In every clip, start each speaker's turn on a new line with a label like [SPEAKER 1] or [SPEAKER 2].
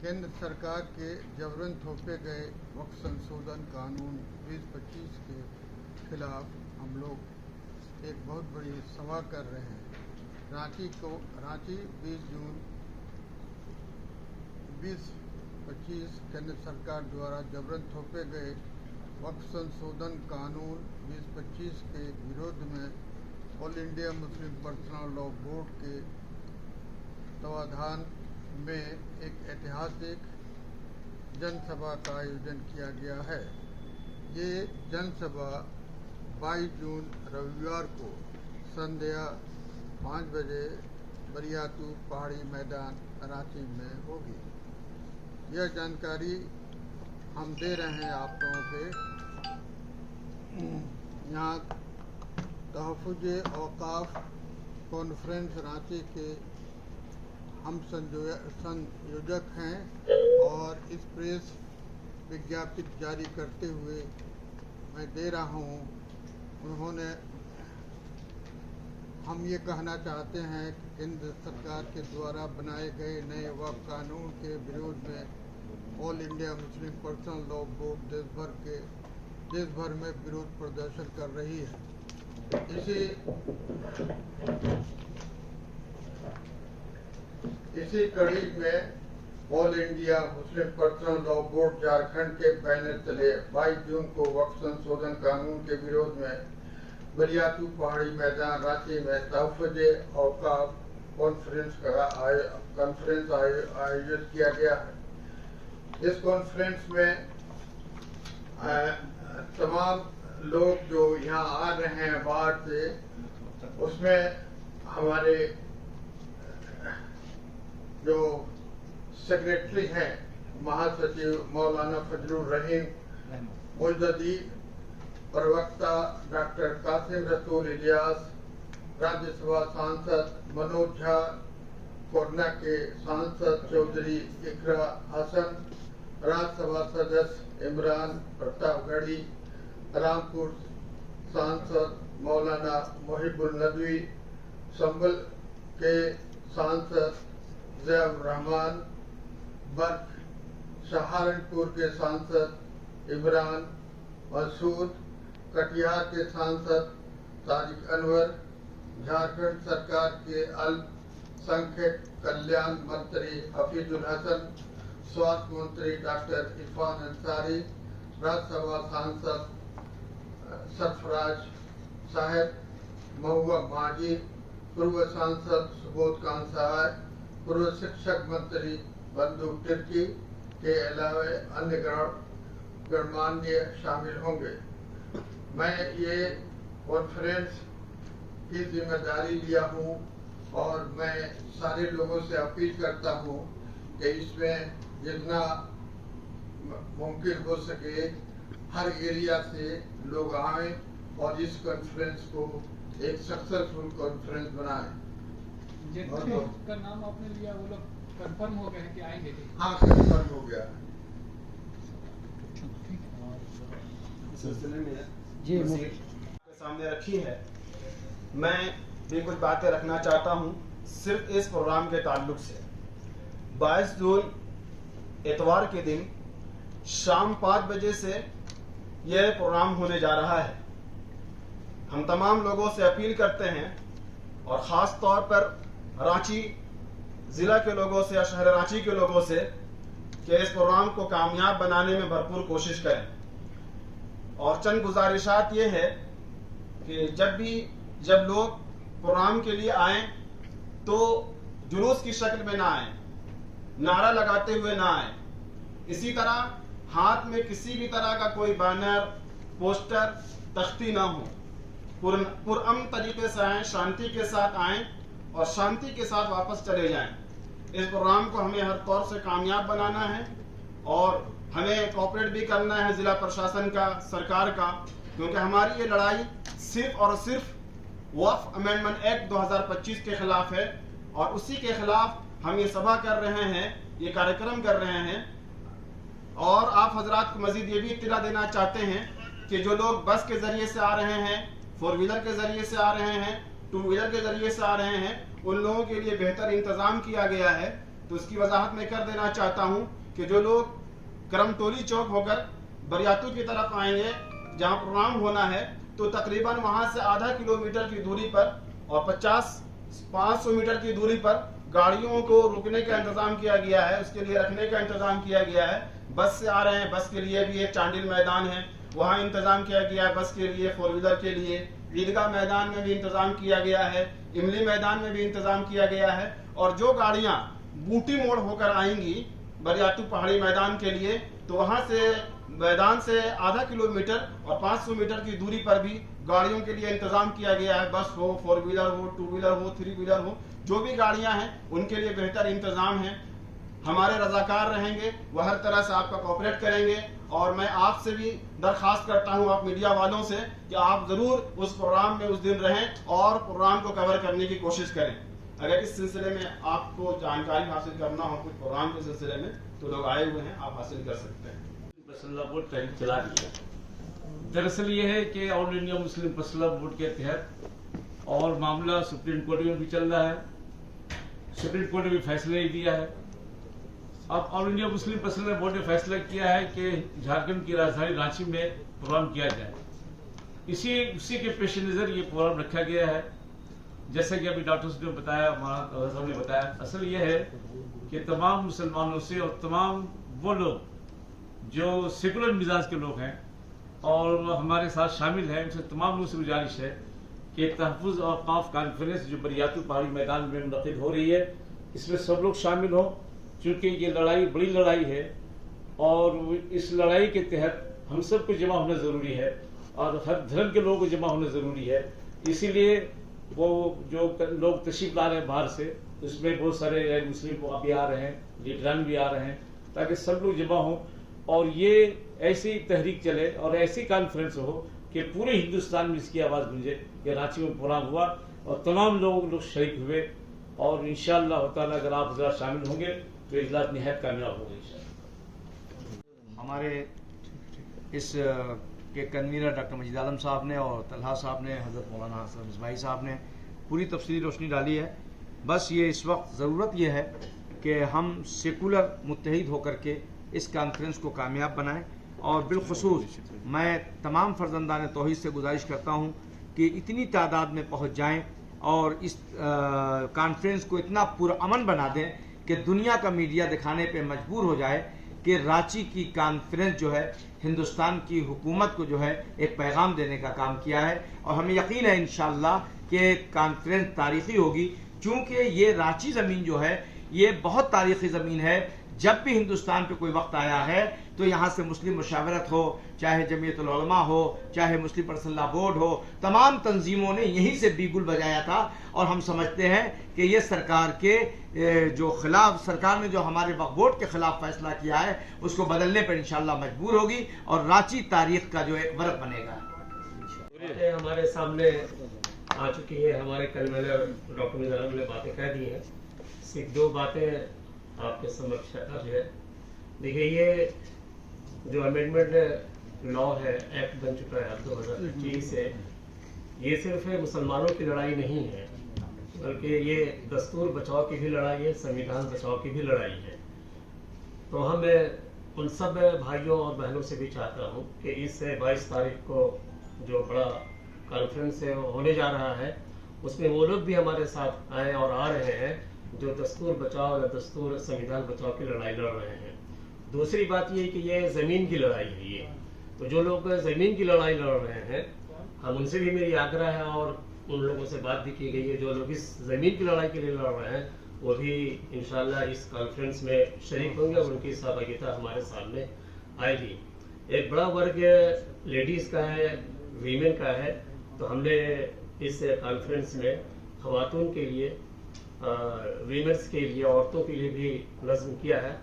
[SPEAKER 1] केंद्र सरकार के जबरन थोपे गए वक्फ संशोधन कानून 2025 के खिलाफ हम लोग एक बहुत बड़ी सभा कर रहे हैं। रांची 20 जून 2025 केंद्र सरकार द्वारा जबरन थोपे गए वक्फ संशोधन कानून 2025 के विरोध में all India Muslim personal law board के तत्वाधान में एक ऐतिहासिक जनसभा का आयोजन किया गया है। ये जनसभा 22 जून रविवार को संध्या 5 बजे बरियातू पहाड़ी मैदान रांची में होगी। यह जानकारी हम दे रहे हैं आप लोगों के। यहाँ तहफ़्फ़ुज़ औक़ाफ़ कॉन्फ्रेंस रांची के हम संयोजक हैं और इस प्रेस विज्ञप्ति जारी करते हुए मैं दे रहा हूँ। हम ये कहना चाहते हैं कि केंद्र सरकार के द्वारा बनाए गए नए वक्फ कानून के विरोध में all India Muslim personal law board देश भर में विरोध प्रदर्शन कर रही है। इसी कड़ी में all India Muslim personal law board Jharkhand के बैनर तले 22 जून को वक्फ संशोधन कानून के विरोध में बरियातू पहाड़ी मैदान रांची में तहफ़्फ़ुज़ औक़ाफ़ कॉन्फ्रेंस आयोजित किया गया है। इस कॉन्फ्रेंस में तमाम लोग जो यहाँ आ रहे हैं बाहर से, उसमें हमारे जो सेक्रेटरी हैं महासचिव मौलाना फजलुर रहीम मुजद्दी, प्रवक्ता डॉक्टर कासिम रसूल इलियास, राज्यसभा सांसद मनोज झा, कोरना के सांसद चौधरी इकरा हसन, राज्यसभा सदस्य इमरान प्रतापगढ़ी, रामपुर सांसद मौलाना मोहिबुल नदवी, संभल के सांसद ज़ैब रहमान, बर्क सहारनपुर के सांसद इमरान मसूद, कटिहार के सांसद तारिक अनवर, झारखंड सरकार के अल्पसंख्यक कल्याण मंत्री हफीजुल हसन, स्वास्थ्य मंत्री डॉक्टर इरफान अंसारी, राज्यसभा सांसद सरफराज साहब, महुआ माजिद, पूर्व सांसद सुबोध कांत सहाय, पूर्व शिक्षक मंत्री बंधु तिर्की के अलावा अन्य गणमान्य शामिल होंगे। मैं ये कॉन्फ्रेंस की जिम्मेदारी लिया हूँ और मैं सारे लोगों से अपील करता हूँ कि इसमें जितना मुमकिन हो सके हर एरिया से लोग आएं और इस कॉन्फ्रेंस को एक सक्सेसफुल कॉन्फ्रेंस बनाएं।
[SPEAKER 2] जिनका नाम आपने लिया वो लोग कंफर्म हो गए हैं कि आएंगे?
[SPEAKER 1] हाँ, कंफर्म हो गया।
[SPEAKER 3] सिलसिले में जी के सामने रखी है, मैं भी कुछ बातें रखना चाहता हूं सिर्फ इस प्रोग्राम के ताल्लुक से। 22 जून इतवार के दिन शाम 5 बजे से यह प्रोग्राम होने जा रहा है। हम तमाम लोगों से अपील करते हैं और ख़ास तौर पर रांची ज़िला के लोगों से या शहर रांची के लोगों से कि इस प्रोग्राम को कामयाब बनाने में भरपूर कोशिश करें। और चंद गुजारिशात ये है कि जब लोग प्रोग्राम के लिए आएँ तो जुलूस की शक्ल में ना आएँ, नारा लगाते हुए ना आएँ। इसी तरह हाथ में किसी भी तरह का कोई बैनर, पोस्टर, तख्ती ना हो। पुरअमन तरीके से आएँ, शांति के साथ आएँ और शांति के साथ वापस चले जाएं। इस प्रोग्राम को हमें हर तौर से कामयाब बनाना है और हमें कोऑपरेट भी करना है ज़िला प्रशासन का, सरकार का, क्योंकि हमारी ये लड़ाई सिर्फ और सिर्फ वक्फ अमेंडमेंट एक्ट 2025 के खिलाफ है और उसी के खिलाफ हम ये सभा कर रहे हैं, ये कार्यक्रम कर रहे हैं। और आप हजरात को मजीद ये भी इत्तला देना चाहते हैं कि जो लोग बस के जरिए से आ रहे हैं, 4 व्हीलर के जरिए से आ रहे हैं, 2 व्हीलर के जरिए से आ रहे हैं, उन लोगों के लिए बेहतर इंतजाम किया गया है। तो उसकी वजाहत मैं कर देना चाहता हूँ कि जो लोग करमटोली चौक होकर बरियातू की तरफ आएंगे जहाँ प्रोग्राम होना है, तो तकरीबन वहाँ से आधा किलोमीटर की दूरी पर और 500 मीटर की दूरी पर गाड़ियों को रुकने का इंतजाम किया गया है, उसके लिए रखने का इंतजाम किया गया है। बस से आ रहे हैं, बस के लिए भी एक चांडिल मैदान है, वहाँ इंतजाम किया गया है बस के लिए, 4 व्हीलर के लिए। ईदगाह मैदान में भी इंतजाम किया गया है, इमली मैदान में भी इंतजाम किया गया है। और जो गाड़ियाँ बूटी मोड़ होकर आएंगी बरियातू पहाड़ी मैदान के लिए, तो वहाँ से मैदान से आधा किलोमीटर और 500 मीटर की दूरी पर भी गाड़ियों के लिए इंतजाम किया गया है। बस हो, 4 व्हीलर हो, 2 व्हीलर हो, 3 व्हीलर हो, जो भी गाड़ियां हैं उनके लिए बेहतर इंतजाम है। हमारे रजाकार रहेंगे, वह हर तरह से आपका कोऑपरेट करेंगे। और मैं आपसे भी दरखास्त करता हूं, आप मीडिया वालों से, कि आप जरूर उस प्रोग्राम में उस दिन रहें और प्रोग्राम को कवर करने की कोशिश करें। अगर इस सिलसिले में आपको जानकारी हासिल करना हो कुछ प्रोग्राम के सिलसिले में, तो लोग आए हुए हैं, आप हासिल कर सकते हैं।
[SPEAKER 4] पसल्ला बोर्ड तहरीक चला रही है। दरअसल ये है कि ऑल इंडिया मुस्लिम पसल्ला बोर्ड के तहत और मामला सुप्रीम कोर्ट में भी चल रहा है, सुप्रीम कोर्ट ने भी फैसला ही दिया है। अब ऑल इंडिया मुस्लिम पसल्ला बोर्ड ने फैसला किया है कि झारखंड की राजधानी रांची में प्रोग्राम किया जाए। उसी के पेश नज़र ये प्रोग्राम रखा गया है। जैसे कि अभी डॉक्टर्स ने बताया, हमारा साहब ने बताया, असल ये है कि तमाम मुसलमानों से और तमाम वो लोग जो सेकुलर मिजाज के लोग हैं और हमारे साथ शामिल हैं, उनसे तमाम लोगों से गुजारिश है कि तहफ़्फ़ुज़ औक़ाफ़ कॉन्फ्रेंस जो बरियातू पहाड़ी मैदान में मुनक़िद हो रही है, इसमें सब लोग शामिल हों, क्योंकि ये लड़ाई बड़ी लड़ाई है और इस लड़ाई के तहत हम सबको जमा होना ज़रूरी है और हर धर्म के लोगों को जमा होना ज़रूरी है। इसीलिए वो जो लोग तशरीफ़ ला रहे हैं बाहर से, उसमें बहुत सारे गैर मुस्लिम भी आ रहे हैं, लीडरान भी आ रहे हैं, ताकि सब लोग जमा हों और ये ऐसी तहरीक चले और ऐसी कॉन्फ्रेंस हो कि पूरे हिंदुस्तान में इसकी आवाज़ गूंजे। ये रांची में प्रोग्राम हुआ और तमाम लोग शरीक हुए और इंशाअल्लाह ताला अगर आप ज़रा शामिल होंगे तो इजलास निहायत कामयाब होगा इंशाअल्लाह।
[SPEAKER 5] हमारे इस के कन्वीनर डॉक्टर मजीद आलम साहब ने और तलहा साहब ने, हज़रत मौलाना हसन इस्माइल साहब ने पूरी तफसीली रोशनी डाली है। बस ये इस वक्त ज़रूरत ये है कि हम सेकुलर मुत्तहिद होकर के इस कॉन्फ्रेंस को कामयाब बनाएं और बिलखुसूस मैं तमाम फर्जंदान तौहीद से गुजारिश करता हूं कि इतनी तादाद में पहुंच जाएं और इस कॉन्फ्रेंस को इतना पुरअमन बना दें कि दुनिया का मीडिया दिखाने पे मजबूर हो जाए कि रांची की कॉन्फ्रेंस जो है हिंदुस्तान की हुकूमत को जो है एक पैगाम देने का काम किया है। और हमें यकीन है इंशाअल्लाह कि कॉन्फ्रेंस तारीखी होगी, चूँकि ये रांची ज़मीन जो है ये बहुत तारीखी ज़मीन है। जब भी हिंदुस्तान पे कोई वक्त आया है तो यहाँ से मुस्लिम मुशावरत हो, चाहे जमीयतुल उलमा हो, चाहे मुस्लिम पर्सनल बोर्ड हो, तमाम तंजीमों ने यहीं से बीगुल बजाया था। और हम समझते हैं कि ये सरकार के जो खिलाफ, सरकार ने जो हमारे वक्फ बोर्ड के खिलाफ फैसला किया है उसको बदलने पर इंशाअल्लाह मजबूर होगी और रांची तारीख का जो एक वर्क बनेगा।
[SPEAKER 6] हमारे सामने आ चुकी है, हमारे कन्वीनर डॉक्टर मिजान ने बातें कह दी हैं। सिर्फ 2 बातें आपके समक्ष अर्ज है। देखिए, ये जो अमेंडमेंट लॉ है, एक्ट बन चुका है 2021 से, ये सिर्फ मुसलमानों की लड़ाई नहीं है, बल्कि ये दस्तूर बचाव की भी लड़ाई है, संविधान बचाव की भी लड़ाई है। तो हम उन सब भाइयों और बहनों से भी चाहता हूँ कि इस 22 तारीख को जो बड़ा कॉन्फ्रेंस होने जा रहा है, उसमें वो लोग भी हमारे साथ आए और आ रहे हैं जो दस्तूर बचाओ या दस्तूर संविधान बचाओ की लड़ाई लड़ रहे हैं। दूसरी बात ये कि ये ज़मीन की लड़ाई है ये, तो जो लोग ज़मीन की लड़ाई लड़ रहे हैं, हम उनसे भी मेरी आग्रह है और उन लोगों से बात भी की गई है, जो लोग इस ज़मीन की लड़ाई के लिए लड़ रहे हैं वो भी इंशाअल्लाह इस कॉन्फ्रेंस में शरीक होंगे और उनकी सहभागिता हमारे सामने आएगी। एक बड़ा वर्ग लेडीज़ का है, वीमेन का है, तो हमने इस कॉन्फ्रेंस में ख़वातून के लिए, वीमेंस के लिए, औरतों के लिए भी नज़्म किया है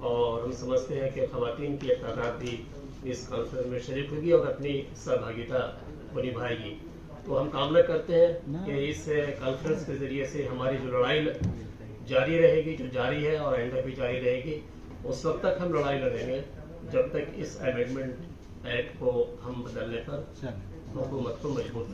[SPEAKER 6] और हम समझते हैं कि ख़वातीन की एक तादाद भी इस कॉन्फ्रेंस में शरीक होगी और अपनी सहभागिता को निभाएगी। तो हम कामना करते हैं कि इस कॉन्फ्रेंस के ज़रिए से हमारी जो लड़ाई जारी रहेगी, जो जारी है और आइंदा भी जारी रहेगी, उस वक्त तक हम लड़ाई लड़ेंगे जब तक इस अमेंडमेंट एक्ट को हम बदलने पर हुकूमत को मजबूर